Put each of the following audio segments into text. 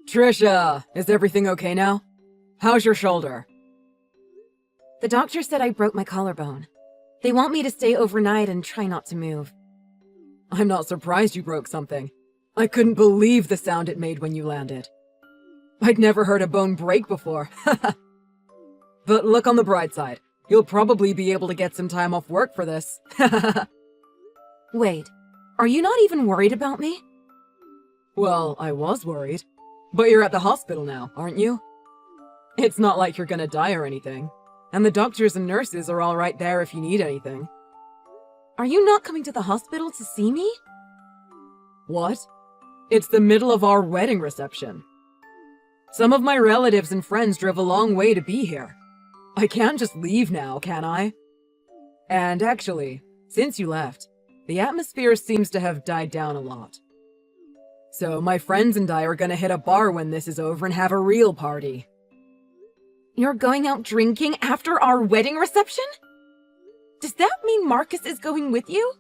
Trisha, is everything okay now? How's your shoulder? The doctor said I broke my collarbone. They want me to stay overnight and try not to move. I'm not surprised you broke something. I couldn't believe the sound it made when you landed. I'd never heard a bone break before. But look on the bright side. You'll probably be able to get some time off work for this. Wait, are you not even worried about me? Well, I was worried. But you're at the hospital now, aren't you? It's not like you're gonna die or anything. And the doctors and nurses are all right there if you need anything. Are you not coming to the hospital to see me? What? It's the middle of our wedding reception. Some of my relatives and friends drove a long way to be here. I can't just leave now, can I? And actually, since you left, the atmosphere seems to have died down a lot. So my friends and I are gonna hit a bar when this is over and have a real party. You're going out drinking after our wedding reception? Does that mean Marcus is going with you?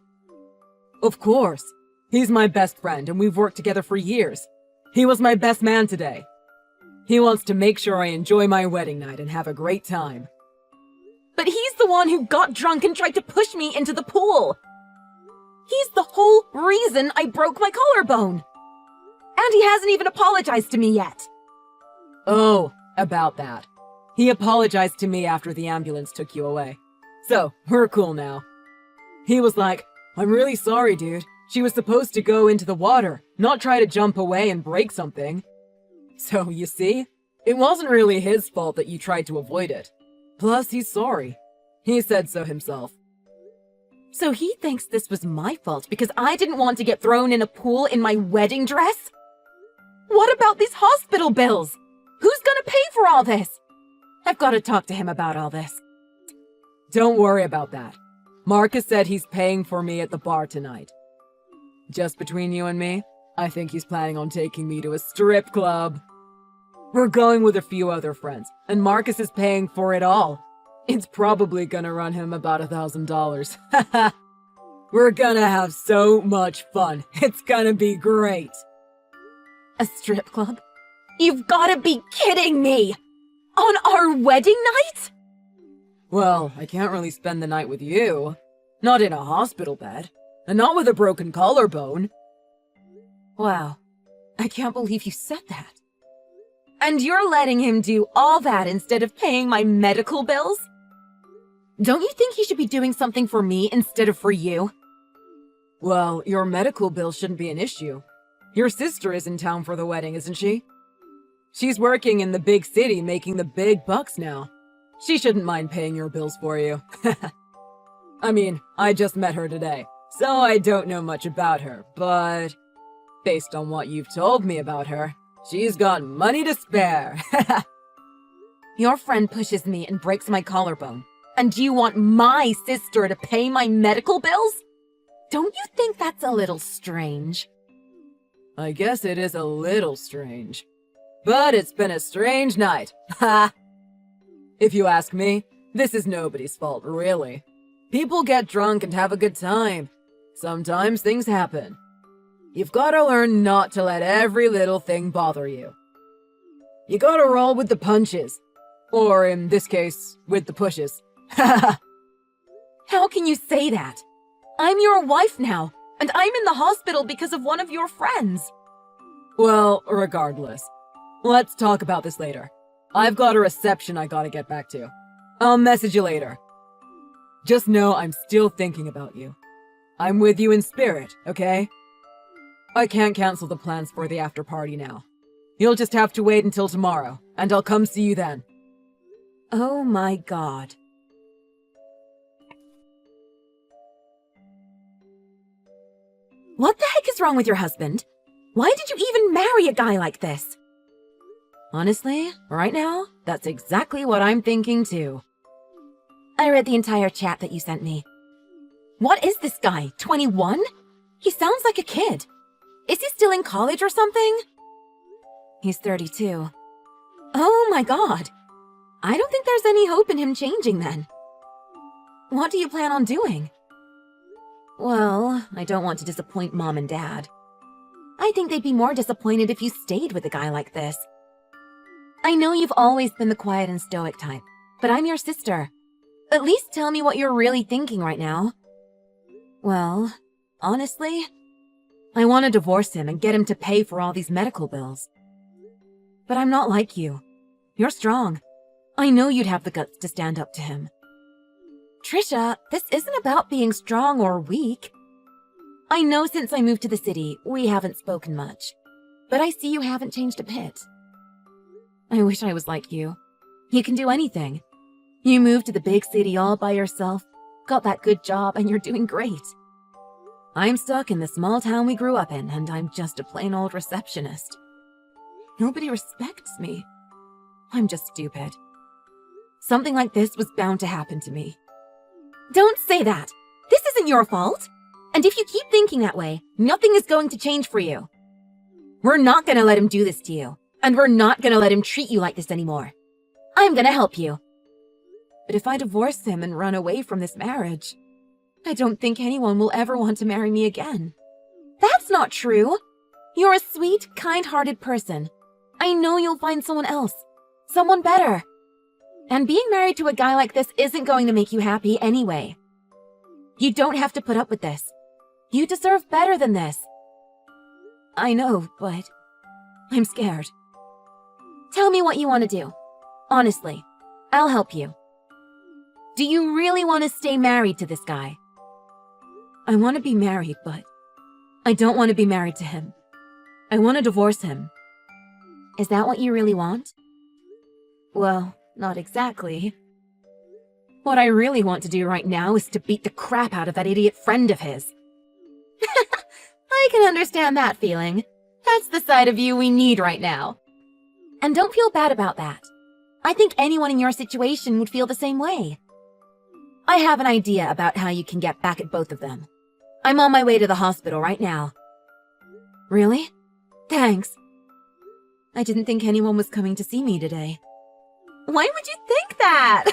Of course. He's my best friend and we've worked together for years. He was my best man today. He wants to make sure I enjoy my wedding night and have a great time. But he's the one who got drunk and tried to push me into the pool. He's the whole reason I broke my collarbone. And he hasn't even apologized to me yet. Oh, about that. He apologized to me after the ambulance took you away. So, we're cool now. He was like, I'm really sorry, dude. She was supposed to go into the water, not try to jump away and break something. So, you see? It wasn't really his fault that you tried to avoid it. Plus, he's sorry. He said so himself. So he thinks this was my fault because I didn't want to get thrown in a pool in my wedding dress? What about these hospital bills? Who's gonna pay for all this? I've got to talk to him about all this. Don't worry about that. Marcus said he's paying for me at the bar tonight. Just between you and me, I think he's planning on taking me to a strip club. We're going with a few other friends, and Marcus is paying for it all. It's probably gonna run him about $1,000. We're gonna have so much fun. It's gonna be great. A strip club? You've gotta be kidding me! On our wedding night? Well, I can't really spend the night with you. Not in a hospital bed. And not with a broken collarbone. Wow. I can't believe you said that. And you're letting him do all that instead of paying my medical bills? Don't you think he should be doing something for me instead of for you? Well, your medical bill shouldn't be an issue. Your sister is in town for the wedding, isn't she? She's working in the big city making the big bucks now. She shouldn't mind paying your bills for you. I mean, I just met her today, so I don't know much about her, but based on what you've told me about her, she's got money to spare. Your friend pushes me and breaks my collarbone, and you want my sister to pay my medical bills? Don't you think that's a little strange? I guess it is a little strange. But it's been a strange night. Ha! If you ask me, this is nobody's fault, really. People get drunk and have a good time. Sometimes things happen. You've gotta learn not to let every little thing bother you. You gotta roll with the punches. Or, in this case, with the pushes. Ha! How can you say that? I'm your wife now, and I'm in the hospital because of one of your friends. Well, regardless. Let's talk about this later. I've got a reception I gotta get back to. I'll message you later. Just know I'm still thinking about you. I'm with you in spirit, okay? I can't cancel the plans for the after party now. You'll just have to wait until tomorrow, and I'll come see you then. Oh my God. What the heck is wrong with your husband? Why did you even marry a guy like this? Honestly, right now, that's exactly what I'm thinking too. I read the entire chat that you sent me. What is this guy, 21? He sounds like a kid. Is he still in college or something? He's 32. Oh my God. I don't think there's any hope in him changing then. What do you plan on doing? Well, I don't want to disappoint Mom and Dad. I think they'd be more disappointed if you stayed with a guy like this. I know you've always been the quiet and stoic type, but I'm your sister. At least tell me what you're really thinking right now. Well, honestly, I want to divorce him and get him to pay for all these medical bills. But I'm not like you. You're strong. I know you'd have the guts to stand up to him. Trisha, this isn't about being strong or weak. I know since I moved to the city, we haven't spoken much, but I see you haven't changed a bit. I wish I was like you. You can do anything. You moved to the big city all by yourself, got that good job, and you're doing great. I'm stuck in the small town we grew up in, and I'm just a plain old receptionist. Nobody respects me. I'm just stupid. Something like this was bound to happen to me. Don't say that! This isn't your fault! And if you keep thinking that way, nothing is going to change for you. We're not gonna let him do this to you, and we're not gonna let him treat you like this anymore. I'm gonna help you. But if I divorce him and run away from this marriage, I don't think anyone will ever want to marry me again. That's not true. You're a sweet, kind-hearted person. I know you'll find someone else, someone better. And being married to a guy like this isn't going to make you happy anyway. You don't have to put up with this. You deserve better than this. I know, but I'm scared. Tell me what you want to do. Honestly, I'll help you. Do you really want to stay married to this guy? I want to be married, but I don't want to be married to him. I want to divorce him. Is that what you really want? Well, not exactly. What I really want to do right now is to beat the crap out of that idiot friend of his. I can understand that feeling. That's the side of you we need right now. And don't feel bad about that. I think anyone in your situation would feel the same way. I have an idea about how you can get back at both of them. I'm on my way to the hospital right now. Really? Thanks. I didn't think anyone was coming to see me today. Why would you think that?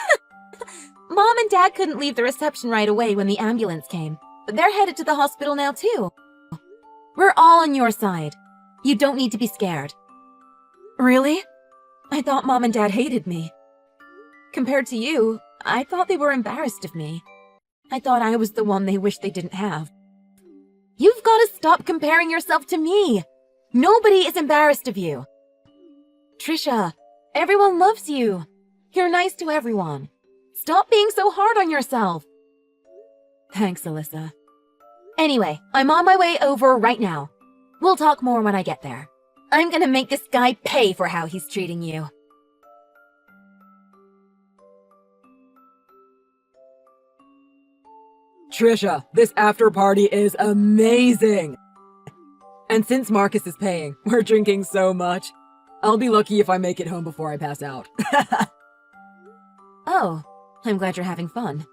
Mom and Dad couldn't leave the reception right away when the ambulance came, but they're headed to the hospital now too. We're all on your side. You don't need to be scared. Really? I thought Mom and Dad hated me. Compared to you, I thought they were embarrassed of me. I thought I was the one they wished they didn't have. You've got to stop comparing yourself to me. Nobody is embarrassed of you. Trisha, everyone loves you. You're nice to everyone. Stop being so hard on yourself. Thanks, Alyssa. Anyway, I'm on my way over right now. We'll talk more when I get there. I'm gonna make this guy pay for how he's treating you. Trisha, this after party is amazing! And since Marcus is paying, we're drinking so much. I'll be lucky if I make it home before I pass out. Oh, I'm glad you're having fun.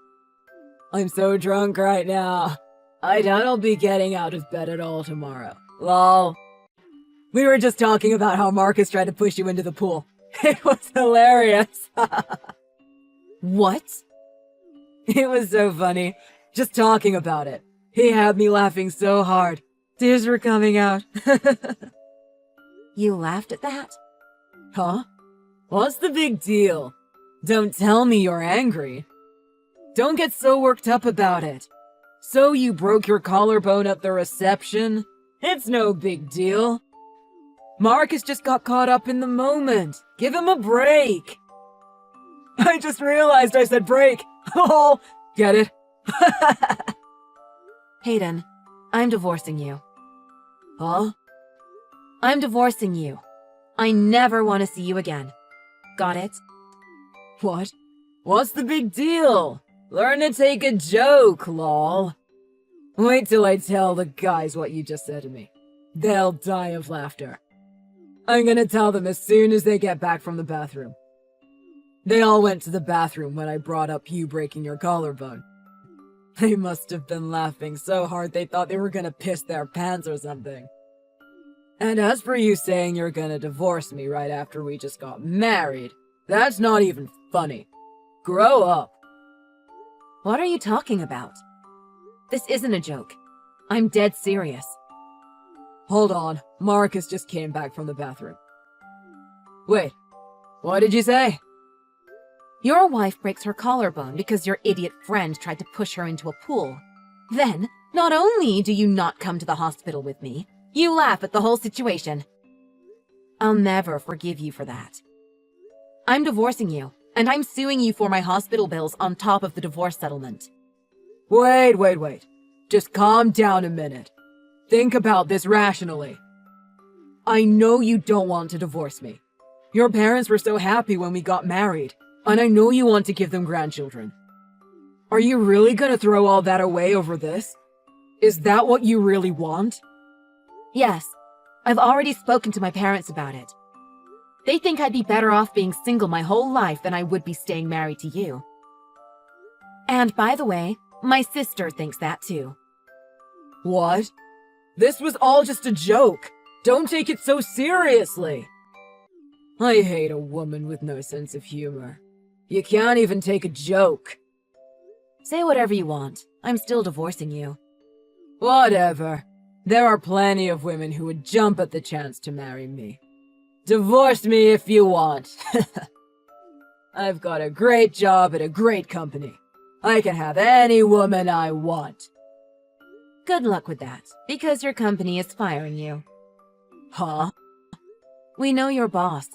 I'm so drunk right now. I doubt I'll be getting out of bed at all tomorrow. Lol. We were just talking about how Marcus tried to push you into the pool. It was hilarious. What? It was so funny. Just talking about it. He had me laughing so hard. Tears were coming out. You laughed at that? Huh? What's the big deal? Don't tell me you're angry. Don't get so worked up about it. So you broke your collarbone at the reception? It's no big deal. Marcus just got caught up in the moment. Give him a break. I just realized I said break. Oh, get it? Hayden, I'm divorcing you. Huh? I'm divorcing you. I never want to see you again. Got it? What? What's the big deal? Learn to take a joke, lol. Wait till I tell the guys what you just said to me. They'll die of laughter. I'm gonna tell them as soon as they get back from the bathroom. They all went to the bathroom when I brought up you breaking your collarbone. They must have been laughing so hard they thought they were gonna piss their pants or something. And as for you saying you're gonna divorce me right after we just got married, that's not even funny. Grow up. What are you talking about? This isn't a joke. I'm dead serious. Hold on, Marcus just came back from the bathroom. Wait, what did you say? Your wife breaks her collarbone because your idiot friend tried to push her into a pool. Then, not only do you not come to the hospital with me, you laugh at the whole situation. I'll never forgive you for that. I'm divorcing you, and I'm suing you for my hospital bills on top of the divorce settlement. Wait. Just calm down a minute. Think about this rationally. I know you don't want to divorce me. Your parents were so happy when we got married, and I know you want to give them grandchildren. Are you really gonna throw all that away over this? Is that what you really want? Yes, I've already spoken to my parents about it. They think I'd be better off being single my whole life than I would be staying married to you. And by the way, my sister thinks that too. What? This was all just a joke. Don't take it so seriously. I hate a woman with no sense of humor. You can't even take a joke. Say whatever you want. I'm still divorcing you. Whatever. There are plenty of women who would jump at the chance to marry me. Divorce me if you want. I've got a great job at a great company. I can have any woman I want. Good luck with that, because your company is firing you. Huh? We know your boss.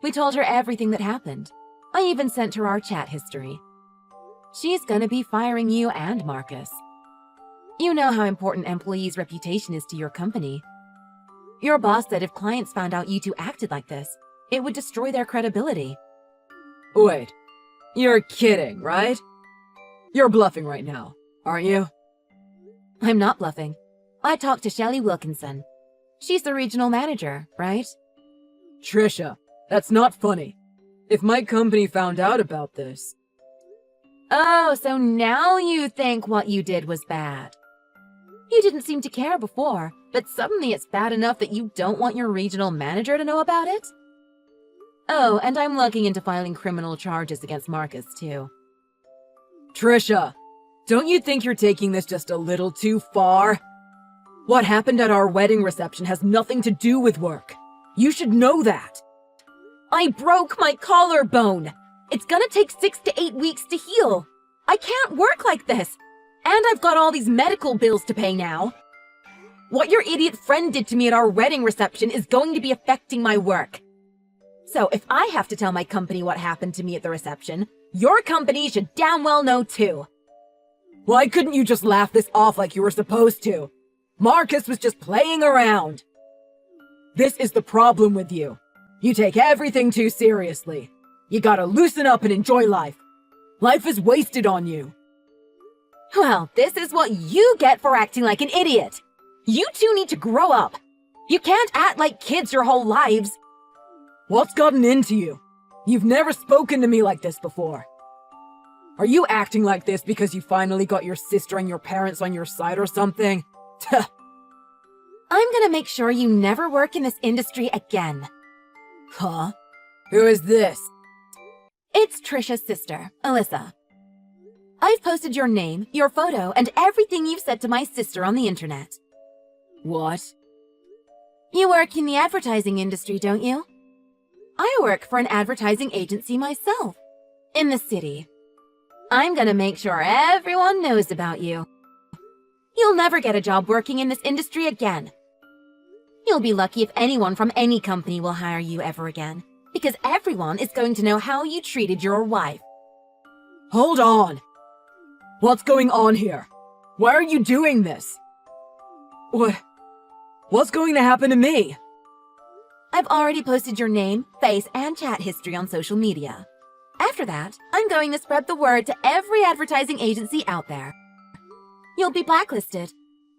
We told her everything that happened. I even sent her our chat history. She's gonna be firing you and Marcus. You know how important employees' reputation is to your company. Your boss said if clients found out you two acted like this, it would destroy their credibility. Wait, you're kidding, right? You're bluffing right now, aren't you? I'm not bluffing. I talked to Shelley Wilkinson. She's the regional manager, right? Trisha, that's not funny. If my company found out about this... Oh, so now you think what you did was bad. You didn't seem to care before, but suddenly it's bad enough that you don't want your regional manager to know about it? Oh, and I'm looking into filing criminal charges against Marcus, too. Trisha, don't you think you're taking this just a little too far? What happened at our wedding reception has nothing to do with work. You should know that. I broke my collarbone. It's gonna take 6 to 8 weeks to heal. I can't work like this. And I've got all these medical bills to pay now. What your idiot friend did to me at our wedding reception is going to be affecting my work. So if I have to tell my company what happened to me at the reception, your company should damn well know too. Why couldn't you just laugh this off like you were supposed to? Marcus was just playing around. This is the problem with you. You take everything too seriously. You gotta loosen up and enjoy life. Life is wasted on you. Well, this is what you get for acting like an idiot. You two need to grow up. You can't act like kids your whole lives. What's gotten into you? You've never spoken to me like this before. Are you acting like this because you finally got your sister and your parents on your side or something? I'm gonna make sure you never work in this industry again. Huh? Who is this? It's Trisha's sister, Alyssa. I've posted your name, your photo, and everything you've said to my sister on the internet. What? You work in the advertising industry, don't you? I work for an advertising agency myself, in the city. I'm gonna make sure everyone knows about you. You'll never get a job working in this industry again. You'll be lucky if anyone from any company will hire you ever again, because everyone is going to know how you treated your wife. Hold on! What's going on here? Why are you doing this? What's going to happen to me? I've already posted your name, face, and chat history on social media. After that, I'm going to spread the word to every advertising agency out there. You'll be blacklisted.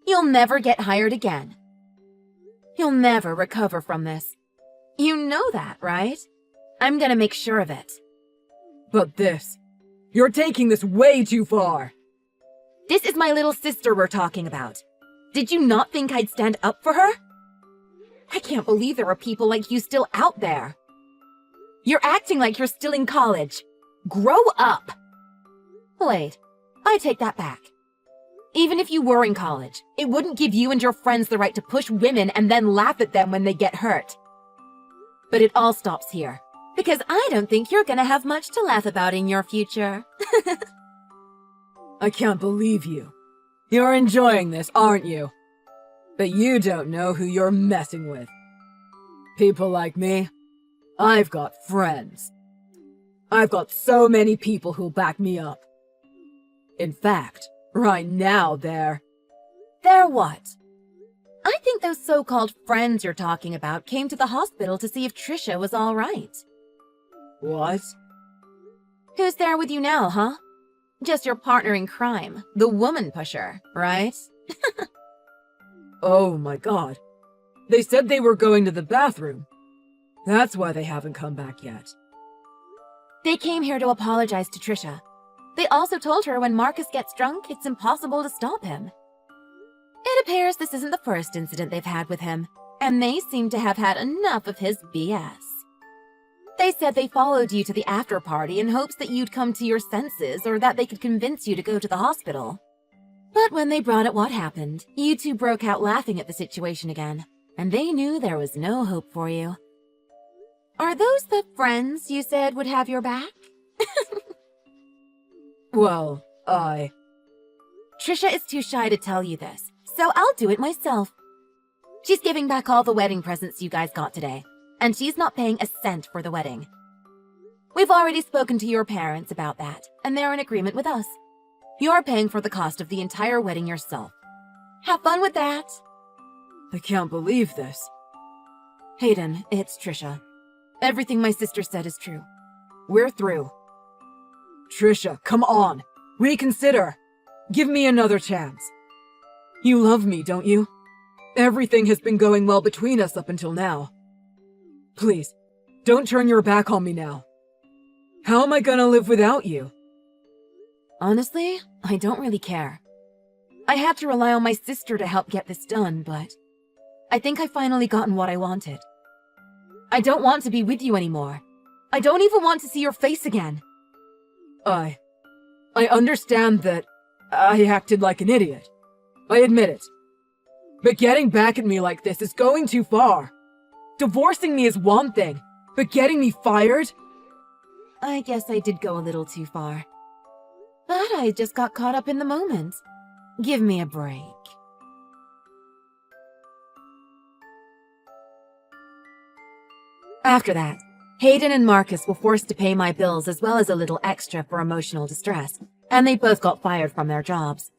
You'll never get hired again. You'll never recover from this. You know that, right? I'm gonna make sure of it. But you're taking this way too far. This is my little sister we're talking about. Did you not think I'd stand up for her? I can't believe there are people like you still out there. You're acting like you're still in college. Grow up. Wait, I take that back. Even if you were in college, it wouldn't give you and your friends the right to push women and then laugh at them when they get hurt. But it all stops here, because I don't think you're gonna have much to laugh about in your future. I can't believe you. You're enjoying this, aren't you? But you don't know who you're messing with. People like me, I've got friends. I've got so many people who'll back me up. In fact, right now they're what? I think those so-called friends you're talking about came to the hospital to see if Trisha was all right. What? Who's there with you now, huh? Just your partner in crime, the woman pusher, right? Oh my god. They said they were going to the bathroom. That's why they haven't come back yet. They came here to apologize to Trisha. They also told her when Marcus gets drunk, it's impossible to stop him. It appears this isn't the first incident they've had with him, and they seem to have had enough of his BS. They said they followed you to the after party in hopes that you'd come to your senses or that they could convince you to go to the hospital. But when they brought up what happened, you two broke out laughing at the situation again, and they knew there was no hope for you. Are those the friends you said would have your back? Well, Trisha is too shy to tell you this, so I'll do it myself. She's giving back all the wedding presents you guys got today, and she's not paying a cent for the wedding. We've already spoken to your parents about that, and they're in agreement with us. You're paying for the cost of the entire wedding yourself. Have fun with that. I can't believe this. Hayden, it's Trisha. Everything my sister said is true. We're through. Trisha, come on. Reconsider. Give me another chance. You love me, don't you? Everything has been going well between us up until now. Please, don't turn your back on me now. How am I gonna live without you? Honestly, I don't really care. I had to rely on my sister to help get this done, but I think I finally gotten what I wanted. I don't want to be with you anymore. I don't even want to see your face again. I understand that I acted like an idiot. I admit it. But getting back at me like this is going too far. Divorcing me is one thing, but getting me fired? I guess I did go a little too far. But I just got caught up in the moment. Give me a break. After that, Hayden and Marcus were forced to pay my bills as well as a little extra for emotional distress, and they both got fired from their jobs.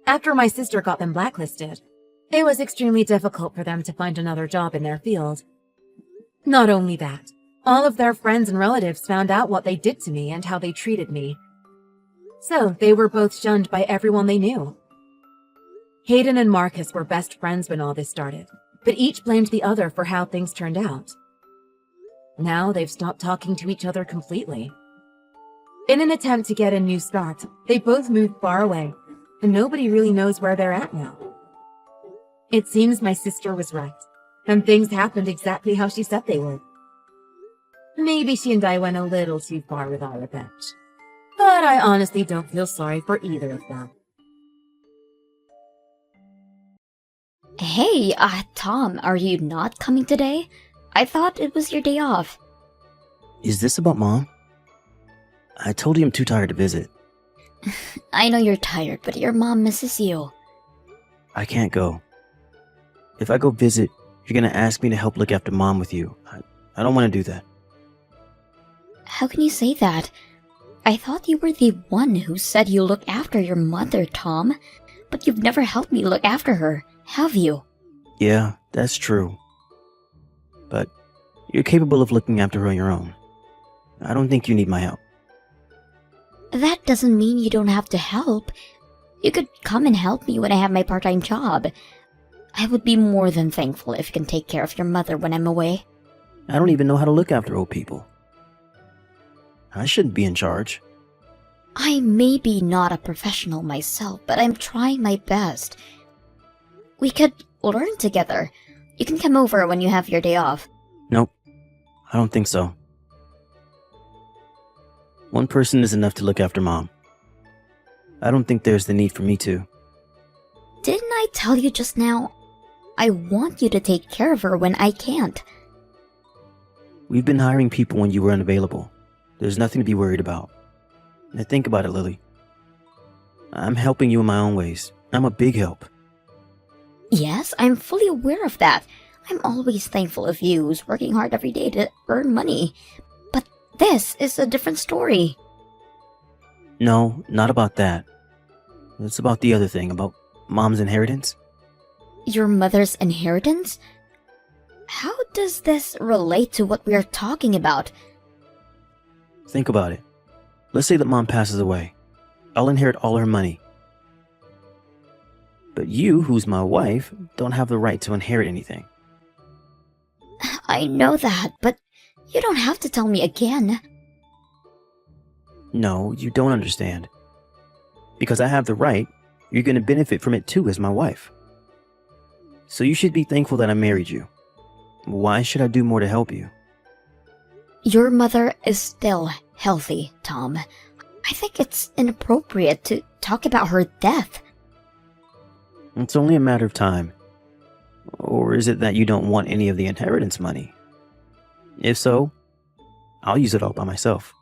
After my sister got them blacklisted, it was extremely difficult for them to find another job in their field. Not only that, all of their friends and relatives found out what they did to me and how they treated me. So they were both shunned by everyone they knew. Hayden and Marcus were best friends when all this started, but each blamed the other for how things turned out. Now they've stopped talking to each other completely. In an attempt to get a new start, they both moved far away, and nobody really knows where they're at now. It seems my sister was right, and things happened exactly how she said they would. Maybe she and I went a little too far with our revenge, but I honestly don't feel sorry for either of them. Hey, Tom, are you not coming today? I thought it was your day off. Is this about Mom? I told you I'm too tired to visit. I know you're tired, but your mom misses you. I can't go. If I go visit, you're gonna ask me to help look after Mom with you. I don't want to do that. How can you say that? I thought you were the one who said you look after your mother, Tom. But you've never helped me look after her, have you? Yeah, that's true. But you're capable of looking after her on your own. I don't think you need my help. That doesn't mean you don't have to help. You could come and help me when I have my part-time job. I would be more than thankful if you can take care of your mother when I'm away. I don't even know how to look after old people. I shouldn't be in charge. I may be not a professional myself, but I'm trying my best. We could learn together. You can come over when you have your day off. Nope, I don't think so. One person is enough to look after Mom. I don't think there's the need for me to. Didn't I tell you just now? I want you to take care of her when I can't. We've been hiring people when you were unavailable. There's nothing to be worried about. Now think about it, Lily. I'm helping you in my own ways. I'm a big help. Yes, I'm fully aware of that. I'm always thankful of you who's working hard every day to earn money. But this is a different story. No, not about that. It's about the other thing, about Mom's inheritance. Your mother's inheritance? How does this relate to what we are talking about? Think about it. Let's say that Mom passes away. I'll inherit all her money. But you, who's my wife, don't have the right to inherit anything. I know that, but you don't have to tell me again. No, you don't understand. Because I have the right, you're going to benefit from it too as my wife. So you should be thankful that I married you. Why should I do more to help you? Your mother is still healthy, Tom. I think it's inappropriate to talk about her death. It's only a matter of time. Or is it that you don't want any of the inheritance money? If so, I'll use it all by myself.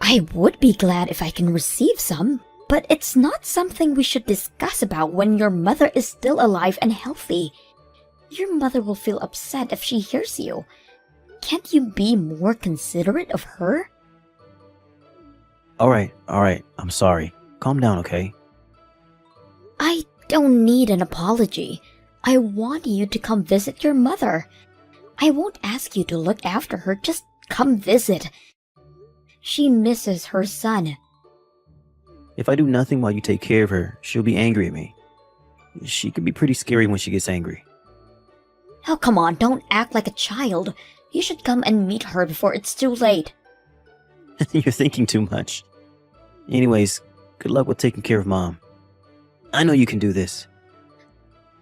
I would be glad if I can receive some, but it's not something we should discuss about when your mother is still alive and healthy. Your mother will feel upset if she hears you. Can't you be more considerate of her? Alright, I'm sorry. Calm down, okay? I don't need an apology. I want you to come visit your mother. I won't ask you to look after her, just come visit. She misses her son. If I do nothing while you take care of her, she'll be angry at me. She can be pretty scary when she gets angry. Oh, come on, don't act like a child. You should come and meet her before it's too late. You're thinking too much. Anyways, good luck with taking care of Mom. I know you can do this.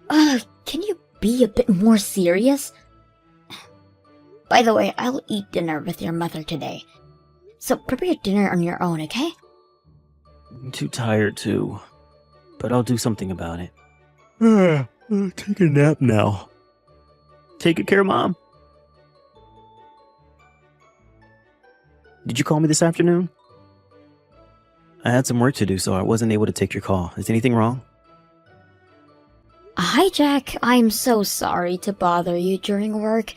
Can you be a bit more serious? By the way, I'll eat dinner with your mother today. So prepare dinner on your own, okay? I'm too tired to, but I'll do something about it. Take a nap now. Take good care, Mom. Did you call me this afternoon? I had some work to do, so I wasn't able to take your call. Is anything wrong? Hi, Jack. I'm so sorry to bother you during work.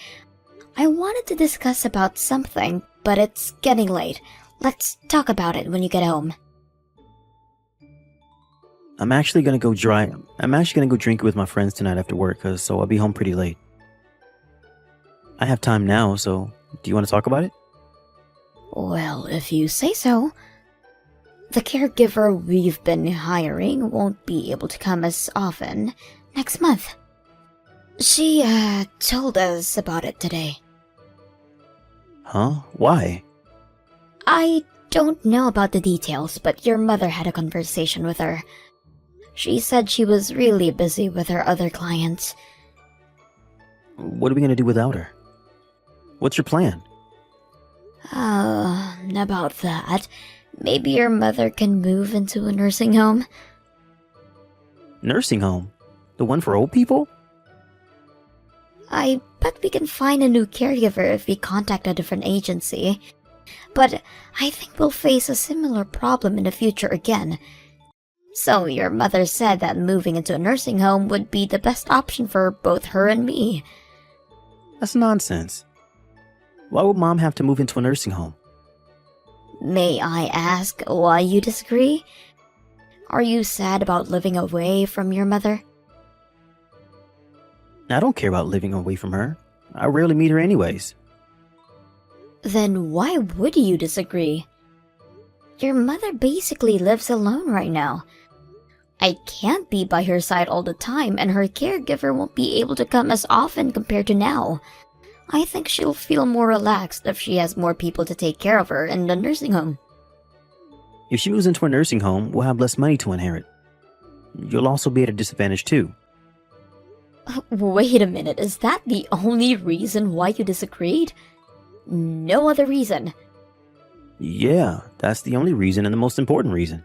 I wanted to discuss about something, but it's getting late. Let's talk about it when you get home. I'm actually gonna go drink with my friends tonight after work, so I'll be home pretty late. I have time now, so do you want to talk about it? Well, if you say so. The caregiver we've been hiring won't be able to come as often next month. She, told us about it today. Huh? Why? I don't know about the details, but your mother had a conversation with her. She said she was really busy with her other clients. What are we gonna do without her? What's your plan? About that, maybe your mother can move into a nursing home? Nursing home? The one for old people? I bet we can find a new caregiver if we contact a different agency. But I think we'll face a similar problem in the future again. So your mother said that moving into a nursing home would be the best option for both her and me. That's nonsense. Why would Mom have to move into a nursing home? May I ask why you disagree? Are you sad about living away from your mother? I don't care about living away from her. I rarely meet her anyways. Then why would you disagree? Your mother basically lives alone right now. I can't be by her side all the time, and her caregiver won't be able to come as often compared to now. I think she'll feel more relaxed if she has more people to take care of her in the nursing home. If she moves into a nursing home, we'll have less money to inherit. You'll also be at a disadvantage too. Wait a minute, is that the only reason why you disagreed? No other reason. Yeah, that's the only reason and the most important reason.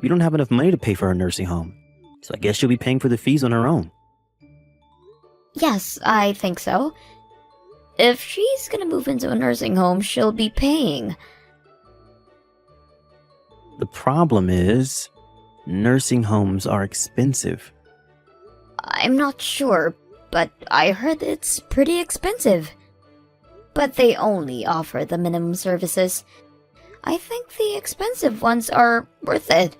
We don't have enough money to pay for her nursing home, so I guess she'll be paying for the fees on her own. Yes, I think so. If she's gonna move into a nursing home, she'll be paying. The problem is, nursing homes are expensive. I'm not sure, but I heard it's pretty expensive. But they only offer the minimum services. I think the expensive ones are worth it.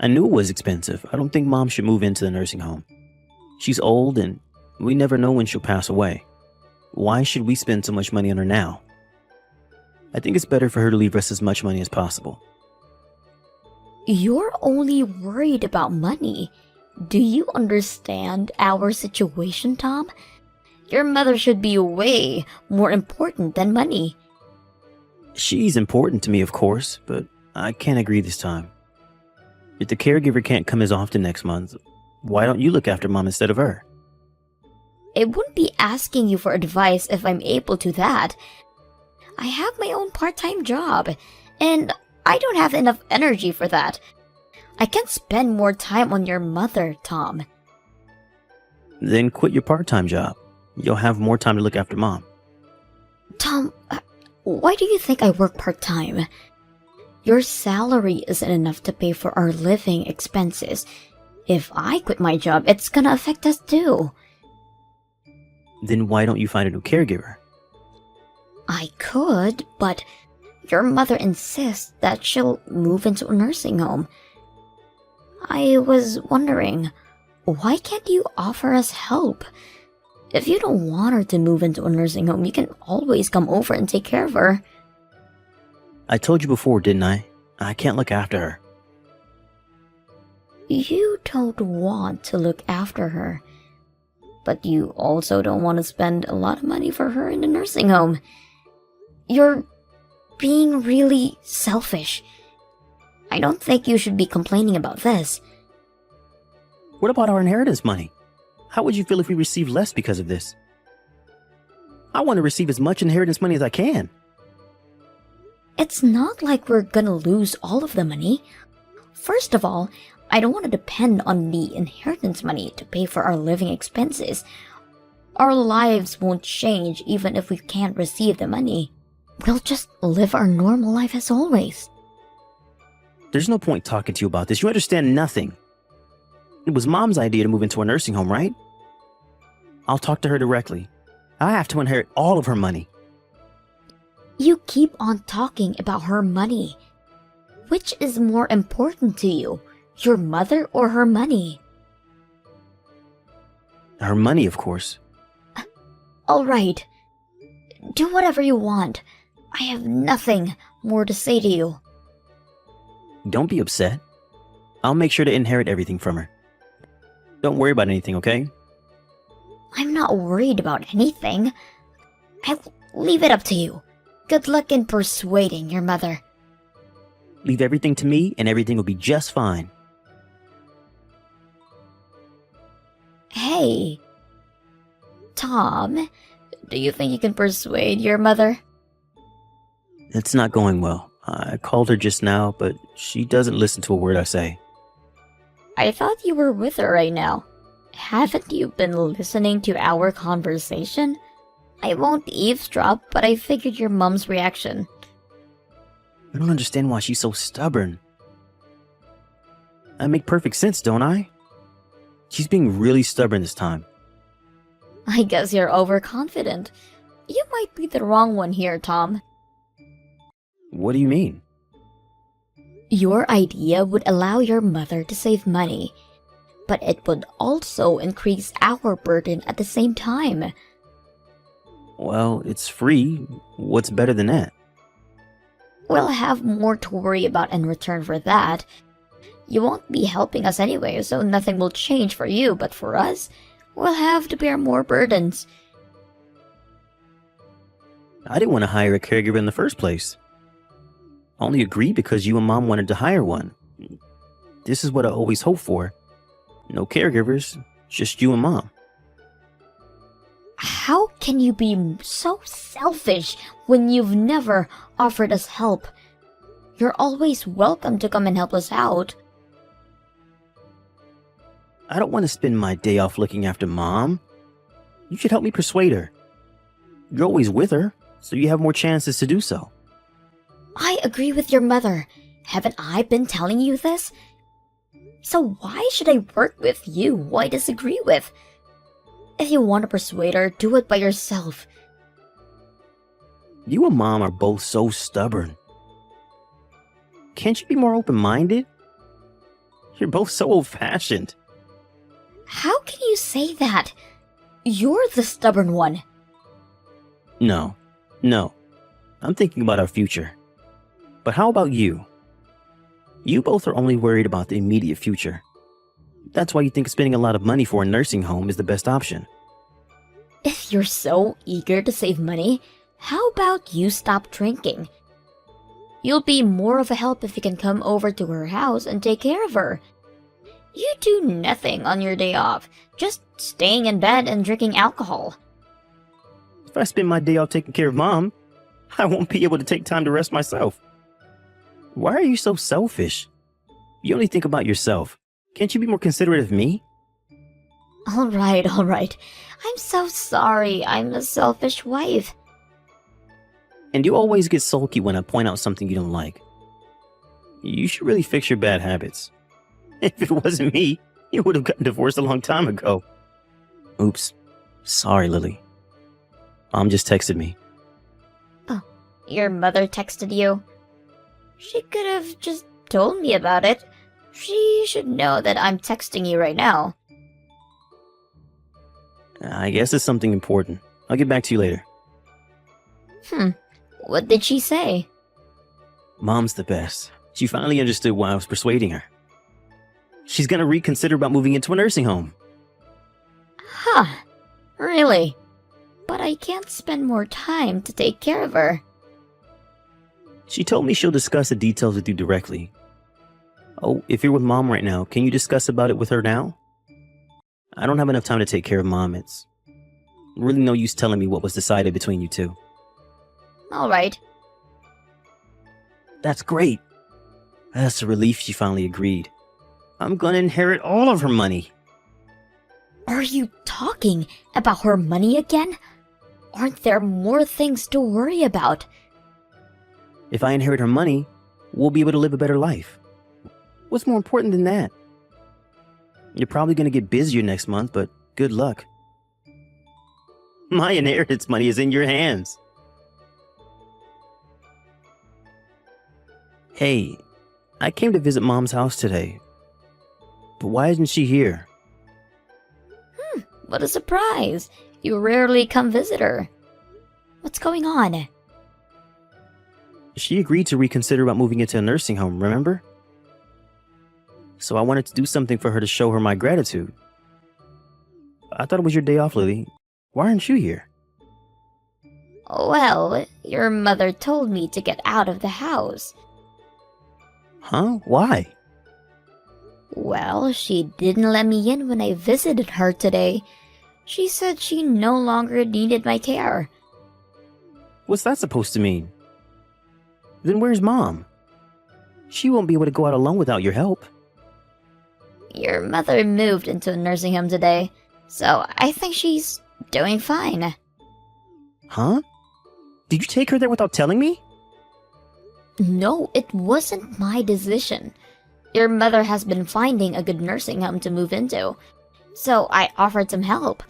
I knew it was expensive. I don't think Mom should move into the nursing home. She's old and we never know when she'll pass away. Why should we spend so much money on her now? I think it's better for her to leave us as much money as possible. You're only worried about money. Do you understand our situation, Tom? Your mother should be way more important than money. She's important to me, of course, but I can't agree this time. If the caregiver can't come as often next month, why don't you look after Mom instead of her? It wouldn't be asking you for advice if I'm able to that. I have my own part-time job, and I don't have enough energy for that. I can't spend more time on your mother, Tom. Then quit your part-time job. You'll have more time to look after Mom. Tom, why do you think I work part-time? Your salary isn't enough to pay for our living expenses. If I quit my job, it's gonna affect us too. Then why don't you find a new caregiver? I could, but your mother insists that she'll move into a nursing home. I was wondering, why can't you offer us help? If you don't want her to move into a nursing home, you can always come over and take care of her. I told you before, didn't I? I can't look after her. You don't want to look after her, but you also don't want to spend a lot of money for her in a nursing home. You're being really selfish. I don't think you should be complaining about this. What about our inheritance money? How would you feel if we received less because of this? I want to receive as much inheritance money as I can. It's not like we're gonna lose all of the money. First of all, I don't want to depend on the inheritance money to pay for our living expenses. Our lives won't change even if we can't receive the money. We'll just live our normal life as always. There's no point talking to you about this. You understand nothing. It was Mom's idea to move into a nursing home, right? I'll talk to her directly. I have to inherit all of her money. You keep on talking about her money. Which is more important to you? Your mother or her money? Her money, of course. Alright. Do whatever you want. I have nothing more to say to you. Don't be upset. I'll make sure to inherit everything from her. Don't worry about anything, okay? I'm not worried about anything. I'll leave it up to you. Good luck in persuading your mother. Leave everything to me and everything will be just fine. Hey. Tom, do you think you can persuade your mother? It's not going well. I called her just now, but she doesn't listen to a word I say. I thought you were with her right now. Haven't you been listening to our conversation? I won't eavesdrop, but I figured your mom's reaction. I don't understand why she's so stubborn. I make perfect sense, don't I? She's being really stubborn this time. I guess you're overconfident. You might be the wrong one here, Tom. What do you mean? Your idea would allow your mother to save money, but it would also increase our burden at the same time. Well, it's free. What's better than that? We'll have more to worry about in return for that. You won't be helping us anyway, so nothing will change for you, but for us, we'll have to bear more burdens. I didn't want to hire a caregiver in the first place. I only agreed because you and Mom wanted to hire one. This is what I always hoped for. No caregivers, just you and Mom. How can you be so selfish when you've never offered us help? You're always welcome to come and help us out. I don't want to spend my day off looking after Mom. You should help me persuade her. You're always with her, so you have more chances to do so. I agree with your mother. Haven't I been telling you this? So why should I work with you who I disagree with? If you want to persuade her, do it by yourself. You and Mom are both so stubborn. Can't you be more open-minded? You're both so old-fashioned. How can you say that? You're the stubborn one. No. I'm thinking about our future. But how about you? You both are only worried about the immediate future. That's why you think spending a lot of money for a nursing home is the best option. If you're so eager to save money, how about you stop drinking? You'll be more of a help if you can come over to her house and take care of her. You do nothing on your day off, just staying in bed and drinking alcohol. If I spend my day off taking care of Mom, I won't be able to take time to rest myself. Why are you so selfish? You only think about yourself. Can't you be more considerate of me? Alright. I'm so sorry. I'm a selfish wife. And you always get sulky when I point out something you don't like. You should really fix your bad habits. If it wasn't me, you would have gotten divorced a long time ago. Oops. Sorry, Lily. Mom just texted me. Oh, your mother texted you? She could have just told me about it. She should know that I'm texting you right now. I guess it's something important. I'll get back to you later. What did she say? Mom's the best. She finally understood why I was persuading her. She's gonna reconsider about moving into a nursing home. Huh. Really? But I can't spend more time to take care of her. She told me she'll discuss the details with you directly. Oh, if you're with Mom right now, can you discuss about it with her now? I don't have enough time to take care of Mom. It's really no use telling me what was decided between you two. Alright. That's great. That's a relief she finally agreed. I'm gonna inherit all of her money. Are you talking about her money again? Aren't there more things to worry about? If I inherit her money, we'll be able to live a better life. What's more important than that? You're probably gonna get busier next month, but good luck. My inheritance money is in your hands. Hey, I came to visit Mom's house today. But why isn't she here? What a surprise. You rarely come visit her. What's going on? She agreed to reconsider about moving into a nursing home, remember? So I wanted to do something for her to show her my gratitude. I thought it was your day off, Lily. Why aren't you here? Well, your mother told me to get out of the house. Huh? Why? Well, she didn't let me in when I visited her today. She said she no longer needed my care. What's that supposed to mean? Then where's Mom? She won't be able to go out alone without your help. Your mother moved into a nursing home today, so I think she's doing fine. Huh? Did you take her there without telling me? No, it wasn't my decision. Your mother has been finding a good nursing home to move into, so I offered some help.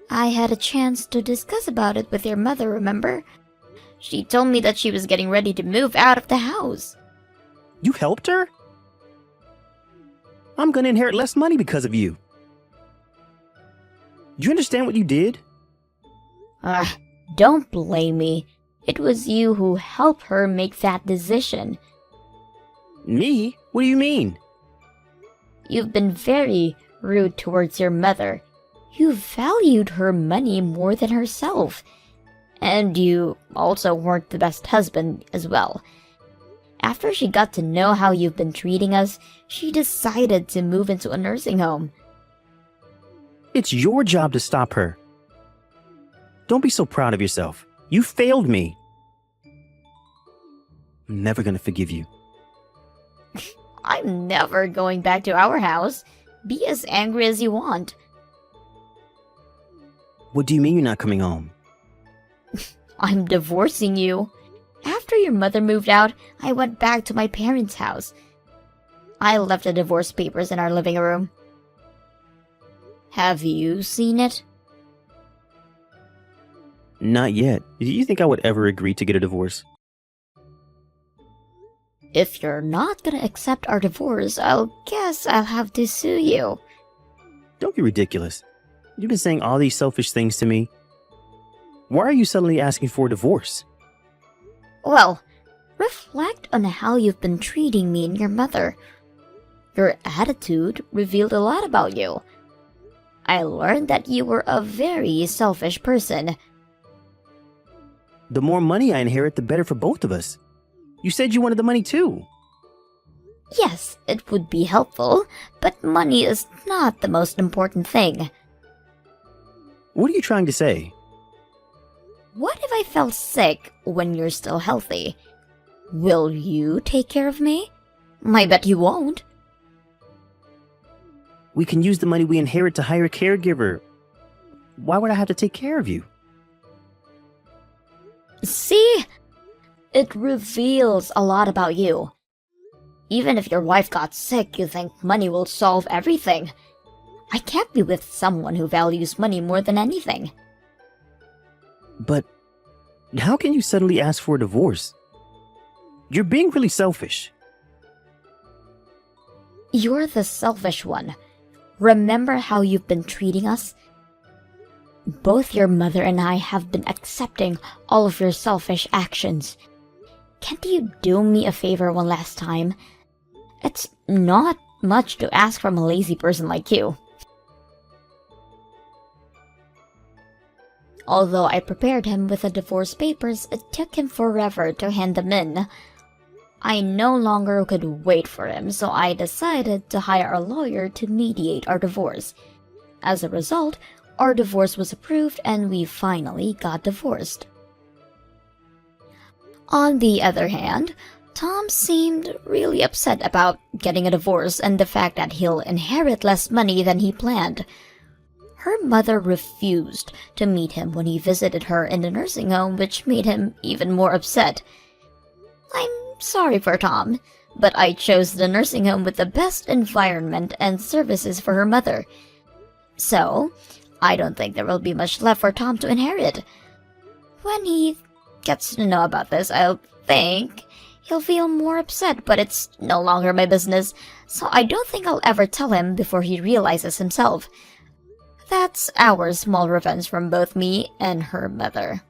I had a chance to discuss about it with your mother, remember? She told me that she was getting ready to move out of the house. You helped her? I'm gonna inherit less money because of you. Do you understand what you did? Don't blame me. It was you who helped her make that decision. Me? What do you mean? You've been very rude towards your mother. You valued her money more than herself. And you also weren't the best husband as well. After she got to know how you've been treating us, she decided to move into a nursing home. It's your job to stop her. Don't be so proud of yourself. You failed me. I'm never gonna forgive you. I'm never going back to our house. Be as angry as you want. What do you mean you're not coming home? I'm divorcing you. After your mother moved out, I went back to my parents' house. I left the divorce papers in our living room. Have you seen it? Not yet. Do you think I would ever agree to get a divorce? If you're not gonna accept our divorce, I'll guess I'll have to sue you. Don't be ridiculous. You've been saying all these selfish things to me. Why are you suddenly asking for a divorce? Well, reflect on how you've been treating me and your mother. Your attitude revealed a lot about you. I learned that you were a very selfish person. The more money I inherit, the better for both of us. You said you wanted the money too. Yes, it would be helpful, but money is not the most important thing. What are you trying to say? What if I fell sick when you're still healthy? Will you take care of me? I bet you won't. We can use the money we inherit to hire a caregiver. Why would I have to take care of you? See? It reveals a lot about you. Even if your wife got sick, you think money will solve everything. I can't be with someone who values money more than anything. But how can you suddenly ask for a divorce? You're being really selfish. You're the selfish one. Remember how you've been treating us? Both your mother and I have been accepting all of your selfish actions. Can't you do me a favor one last time? It's not much to ask from a lazy person like you. Although I prepared him with the divorce papers, it took him forever to hand them in. I no longer could wait for him, so I decided to hire a lawyer to mediate our divorce. As a result, our divorce was approved and we finally got divorced. On the other hand, Tom seemed really upset about getting a divorce and the fact that he'll inherit less money than he planned. Her mother refused to meet him when he visited her in the nursing home, which made him even more upset. I'm sorry for Tom, but I chose the nursing home with the best environment and services for her mother. So, I don't think there will be much left for Tom to inherit. When he gets to know about this, I'll think he'll feel more upset, but it's no longer my business, so I don't think I'll ever tell him before he realizes himself. That's our small revenge from both me and her mother.